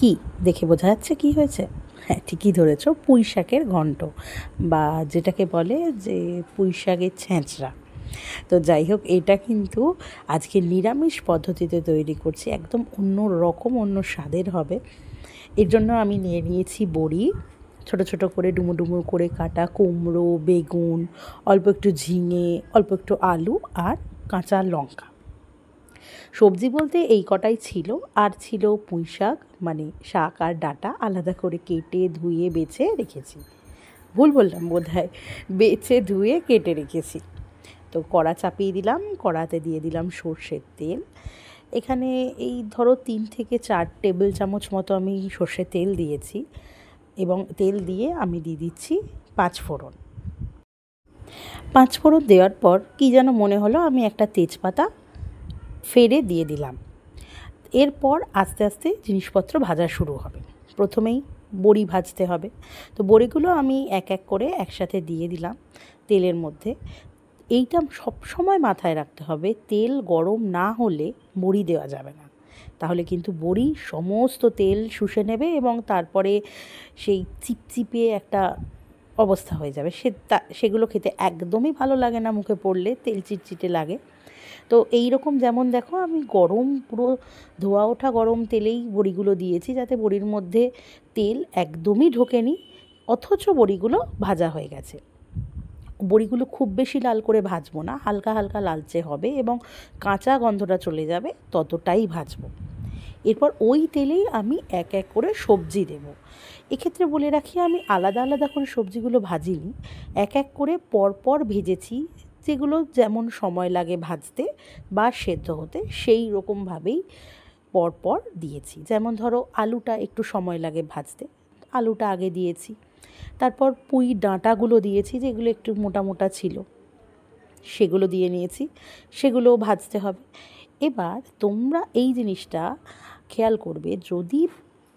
কি দেখে বোঝা যাচ্ছে কি হয়েছে? হ্যাঁ, ঠিকই ধরেছ, পুঁই শাকের ঘন্ট, বা যেটাকে বলে যে পুঁই শাকের ছেঁচড়া। তো যাই হোক, এটা কিন্তু আজকে নিরামিষ পদ্ধতিতে তৈরি করছি, একদম অন্য রকম, অন্য স্বাদের হবে। এর জন্য আমি নিয়ে নিয়েছি বড়ি, ছোটো ছোটো করে ডুমো ডুমো করে কাটা কুমড়ো, বেগুন, অল্প একটু ঝিঙে, অল্প একটু আলু আর কাঁচা লঙ্কা। সবজি বলতে এই কটাই ছিল, আর ছিল পুঁই শাক, মানে শাক আর ডাঁটা আলাদা করে কেটে ধুয়ে বেছে রেখেছি। ভুল বললাম বোধহয়, বেছে ধুয়ে কেটে রেখেছি। তো কড়া চাপিয়ে দিলাম, কড়াতে দিয়ে দিলাম সর্ষের তেল। এখানে এই ধরো 3 থেকে 4 টেবিল চামচ মতো আমি সর্ষের তেল দিয়েছি, এবং তেল দিয়ে আমি দিয়ে দিচ্ছি 5 ফোড়ন। 5 ফোড়ন দেওয়ার পর কি যেন মনে হলো, আমি একটা তেজপাতা ফেড়ে দিয়ে দিলাম। এরপর আস্তে আস্তে জিনিসপত্র ভাজা শুরু হবে। প্রথমেই বড়ি ভাজতে হবে, তো বড়িগুলো আমি এক এক করে একসাথে দিয়ে দিলাম তেলের মধ্যে। এইটা সব সময় মাথায় রাখতে হবে, তেল গরম না হলে বড়ি দেওয়া যাবে না, তাহলে কিন্তু বড়ি সমস্ত তেল শুষে নেবে এবং তারপরে সেই চিপচিপে একটা অবস্থা হয়ে যাবে। সেগুলো খেতে একদমই ভালো লাগে না, মুখে পড়লে তেল চিটচিটে লাগে। তো এই রকম, যেমন দেখো আমি গরম, পুরো ধোয়া ওঠা গরম তেলেই বড়িগুলো দিয়েছি, যাতে বড়ির মধ্যে তেল একদমই ঢোকেনি, অথচ বড়িগুলো ভাজা হয়ে গেছে। বড়িগুলো খুব বেশি লাল করে ভাজবো না, হালকা হালকা লালচে হবে এবং কাঁচা গন্ধটা চলে যাবে, ততটাই ভাজবো। এরপর ওই তেলেই আমি এক এক করে সবজি দেব। এক্ষেত্রে বলে রাখি, আমি আলাদা আলাদা করে সবজিগুলো ভাজিনি, এক এক করে পরপর ভেজেছি, যেগুলো যেমন সময় লাগে ভাজতে বা সেদ্ধ হতে সেই রকমভাবেই পরপর দিয়েছি। যেমন ধরো আলুটা একটু সময় লাগে ভাজতে, আলুটা আগে দিয়েছি। তারপর পুঁই ডাঁটাগুলো দিয়েছি, যেগুলো একটু মোটা মোটা ছিল, সেগুলো দিয়ে নিয়েছি, সেগুলোও ভাজতে হবে। এবার তোমরা এই জিনিসটা খেয়াল করবে, যদি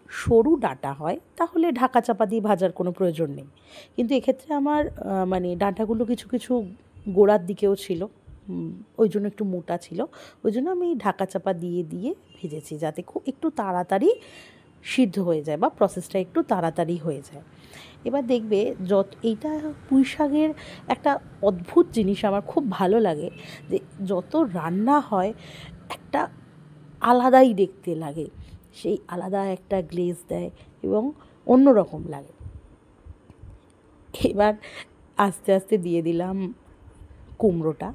সরু ডাঁটা হয় তাহলে ঢাকা চাপা দিয়ে ভাজার কোনো প্রয়োজন নেই, কিন্তু এক্ষেত্রে আমার মানে ডাঁটাগুলো কিছু কিছু গোড়ার দিকেও ছিল, ওই জন্য একটু মোটা ছিল, ওই জন্য আমি ঢাকা চাপা দিয়ে দিয়ে ভেজেছি, যাতে খুব একটু তাড়াতাড়ি সিদ্ধ হয়ে যায় বা প্রসেসটা একটু তাড়াতাড়ি হয়ে যায়। এবার দেখবে, এইটা পুঁই শাকের একটা অদ্ভুত জিনিস আমার খুব ভালো লাগে, যে যত রান্না হয় একটা আলাদাই দেখতে লাগে, সেই আলাদা একটা গ্লেজ দেয় এবং অন্য রকম লাগে। এবার আস্তে আস্তে দিয়ে দিলাম কুমড়োটা।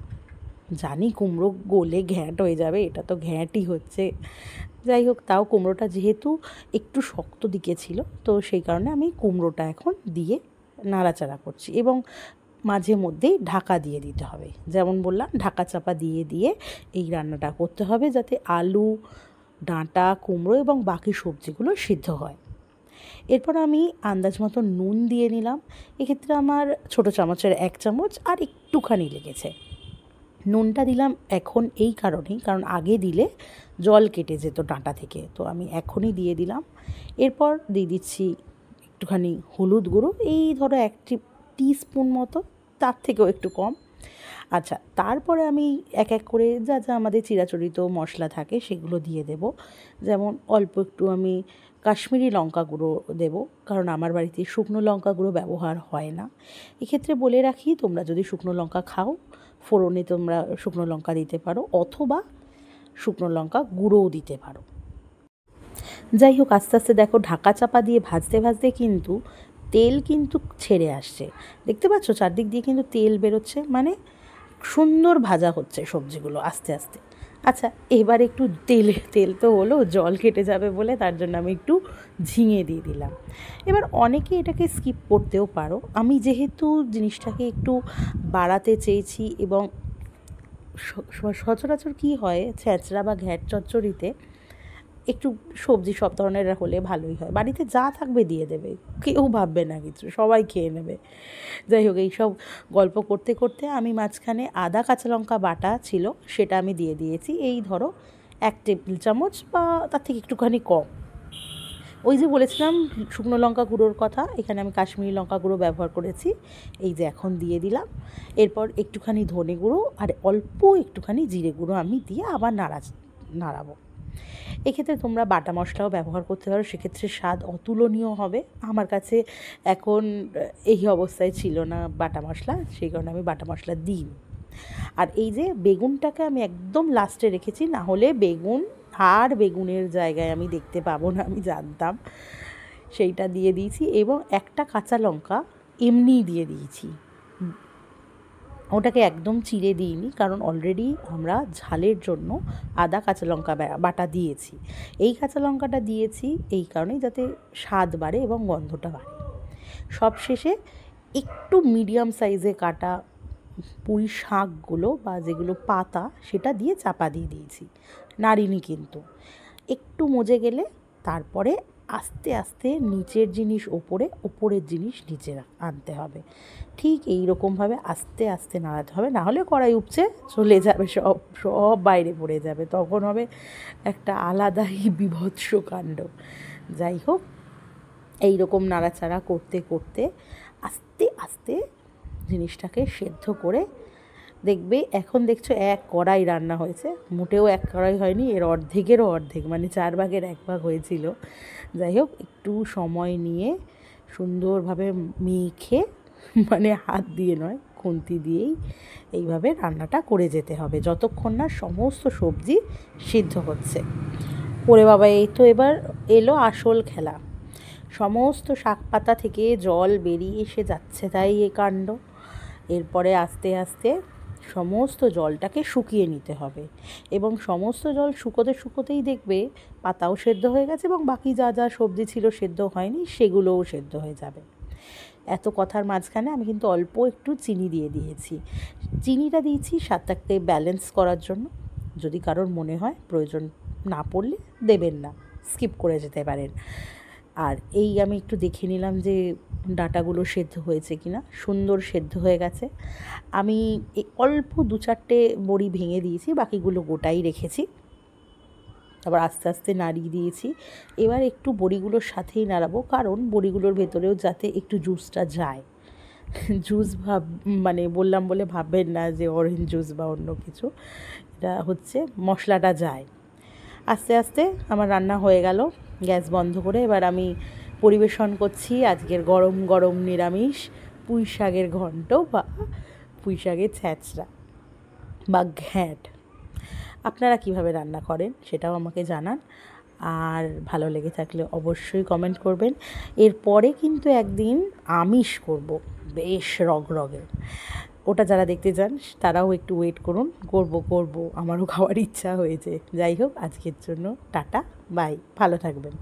জানি কুমড়ো গলে ঘ্যাঁট হয়ে যাবে, এটা তো ঘ্যাঁটই হচ্ছে। যাই হোক, তাও কুমড়োটা যেহেতু একটু শক্ত দিকে ছিল, তো সেই কারণে আমি কুমড়োটা এখন দিয়ে নাড়াচাড়া করছি, এবং মাঝে মধ্যেই ঢাকা দিয়ে দিতে হবে। যেমন বললাম, ঢাকা চাপা দিয়ে দিয়ে এই রান্নাটা করতে হবে, যাতে আলু, ডাঁটা, কুমড়ো এবং বাকি সবজিগুলো সিদ্ধ হয়। এরপর আমি আন্দাজ মতো নুন দিয়ে নিলাম। এক্ষেত্রে আমার ছোটো চামচের 1 চামচ আর একটুখানি লেগেছে। নুনটা দিলাম এখন এই কারণেই, কারণ আগে দিলে জল কেটে যেত ডাঁটা থেকে, তো আমি এখনই দিয়ে দিলাম। এরপর দিয়ে দিচ্ছি একটুখানি হলুদ গুঁড়ো, এই ধরো 1 টিস্পুন মতো, তার থেকেও একটু কম। আচ্ছা, তারপরে আমি এক এক করে যা যা আমাদের চিরাচরিত মশলা থাকে সেগুলো দিয়ে দেব। যেমন অল্প একটু আমি কাশ্মীরি লঙ্কা গুঁড়ো দেবো, কারণ আমার বাড়িতে শুকনো লঙ্কা গুঁড়ো ব্যবহার হয় না। এক্ষেত্রে বলে রাখি, তোমরা যদি শুকনো লঙ্কা খাও, ফোড়নে তোমরা শুকনো লঙ্কা দিতে পারো, অথবা শুকনো লঙ্কা গুঁড়োও দিতে পারো। যাই হোক, আস্তে আস্তে দেখো ঢাকা চাপা দিয়ে ভাজতে ভাজতে কিন্তু তেল কিন্তু ছেড়ে আসছে, দেখতে পাচ্ছ চারদিক দিয়ে কিন্তু তেল বেরোচ্ছে, মানে সুন্দর ভাজা হচ্ছে সবজিগুলো আস্তে আস্তে। আচ্ছা, এবার একটু তেল তো হলো, জল কেটে যাবে বলে তার জন্য আমি একটু ঝিঙে দিয়ে দিলাম। এবার অনেকে এটাকে স্কিপ করতেও পারো, আমি যেহেতু জিনিসটাকে একটু বাড়াতে চেয়েছি, এবং সচরাচর কী হয়, ছেঁচড়া বা ঘ্যাট চচ্চড়িতে একটু সবজি সব ধরনের হলে ভালোই হয়, বাড়িতে যা থাকবে দিয়ে দেবে, কেউ ভাববে না কিছু, সবাই খেয়ে নেবে। যাই হোক, এইসব গল্প করতে করতে আমি মাঝখানে আদা কাঁচা লঙ্কা বাটা ছিল, সেটা আমি দিয়ে দিয়েছি, এই ধরো 1 টেবিল চামচ বা তার থেকে একটুখানি কম। ওই যে বলেছিলাম শুকনো লঙ্কা গুঁড়োর কথা, এখানে আমি কাশ্মীরি লঙ্কা গুঁড়ো ব্যবহার করেছি, এই যে এখন দিয়ে দিলাম। এরপর একটুখানি ধনে গুঁড়ো আর অল্প একটুখানি জিরে গুঁড়ো আমি দিয়ে আবার নাড়াবো। এক্ষেত্রে তোমরা বাটা মশলাও ব্যবহার করতে পারো, সেক্ষেত্রে স্বাদ অতুলনীয় হবে। আমার কাছে এখন এই অবস্থায় ছিল না বাটা মশলা, সেই কারণে আমি বাটা মশলা দিইনি। আর এই যে বেগুনটাকে আমি একদম লাস্টে রেখেছি, না হলে বেগুন আর বেগুনের জায়গায় আমি দেখতে পাবো না, আমি জানতাম। সেইটা দিয়ে দিয়েছি এবং একটা কাঁচা লঙ্কা এমনিই দিয়ে দিয়েছি, ওটাকে একদম চিড়ে দিইনি, কারণ অলরেডি আমরা ঝালের জন্য আদা কাঁচা লঙ্কা বাটা দিয়েছি। এই কাঁচা লঙ্কাটা দিয়েছি এই কারণেই যাতে স্বাদ বাড়ে এবং গন্ধটা বাড়ে। সব শেষে একটু মিডিয়াম সাইজে কাটা পুঁই শাকগুলো বা যেগুলো পাতা সেটা দিয়ে চাপা দিয়ে দিয়েছি, নাড়িনি কিন্তু। একটু মজে গেলে তারপরে আস্তে আস্তে নিচের জিনিস ওপরে, ওপরের জিনিস নিচে আনতে হবে। ঠিক এই রকমভাবে আস্তে আস্তে নাড়াতে হবে, নাহলে কড়াই উপচে চলে যাবে, সব সব বাইরে পড়ে যাবে, তখন হবে একটা আলাদাই বীভৎস কাণ্ড। যাই হোক, এই রকম নাড়াচাড়া করতে করতে আস্তে আস্তে জিনিসটাকে সেদ্ধ করে দেখবে। এখন দেখছো এক কড়াই রান্না হয়েছে, মোটেও এক কড়াই হয়নি, এর অর্ধেকেরও অর্ধেক, মানে 4 ভাগের 1 ভাগ হয়েছিল। যাই হোক, একটু সময় নিয়ে সুন্দরভাবে মেখে, মানে হাত দিয়ে নয় খুন্তি দিয়েই এইভাবে রান্নাটা করে যেতে হবে যতক্ষণ না সমস্ত সবজি সিদ্ধ হচ্ছে। ওরে বাবা, এই তো এবার এলো আসল খেলা। সমস্ত শাক পাতা থেকে জল বেরিয়ে এসে যাচ্ছে, তাই এ কাণ্ড। এরপরে আস্তে আস্তে সমস্ত জলটাকে শুকিয়ে নিতে হবে, এবং সমস্ত জল শুকোতে শুকোতেই দেখবে পাতাও সেদ্ধ হয়ে গেছে এবং বাকি যা যা সবজি ছিল সেদ্ধ হয়নি সেগুলোও সেদ্ধ হয়ে যাবে। এত কথার মাঝখানে আমি কিন্তু অল্প একটু চিনি দিয়ে দিয়েছি। চিনিটা দিয়েছি স্বাদটাকে ব্যালেন্স করার জন্য, যদি কারোর মনে হয় প্রয়োজন না পড়লে দেবেন না, স্কিপ করে যেতে পারেন। আর এই আমি একটু দেখে নিলাম যে ডাঁটাগুলো সেদ্ধ হয়েছে কিনা, সুন্দর সেদ্ধ হয়ে গেছে। আমি অল্প 2-4টে বড়ি ভেঙে দিয়েছি, বাকিগুলো গোটাই রেখেছি। আবার আস্তে আস্তে নাড়িয়ে দিয়েছি। এবার একটু বড়িগুলোর সাথেই নাড়াবো, কারণ বড়িগুলোর ভেতরেও যাতে একটু জুসটা যায়। জুস মানে বললাম বলে ভাববেন না যে অরেঞ্জ জুস বা অন্য কিছু, এটা হচ্ছে মশলাটা যায়। আস্তে আস্তে আমার রান্না হয়ে গেল, গ্যাস বন্ধ করে এবার আমি পরিবেশন করছি আজকের গরম গরম নিরামিষ পুঁই শাকের ঘন্ট বা পুঁই শাকের ছ্যাঁচড়া বা ঘ্যাঁট। আপনারা কিভাবে রান্না করেন সেটাও আমাকে জানান, আর ভালো লেগে থাকলে অবশ্যই কমেন্ট করবেন। এরপরে কিন্তু একদিন আমিষ করব, বেশ রগরগে। ওটা যারা দেখতে চান তারাও একটু ওয়েট করুন, করব, আমারও খাওয়ার ইচ্ছা হয়েছে। যাই হোক, আজকের জন্য টাটা, বাই, ভালো থাকবেন।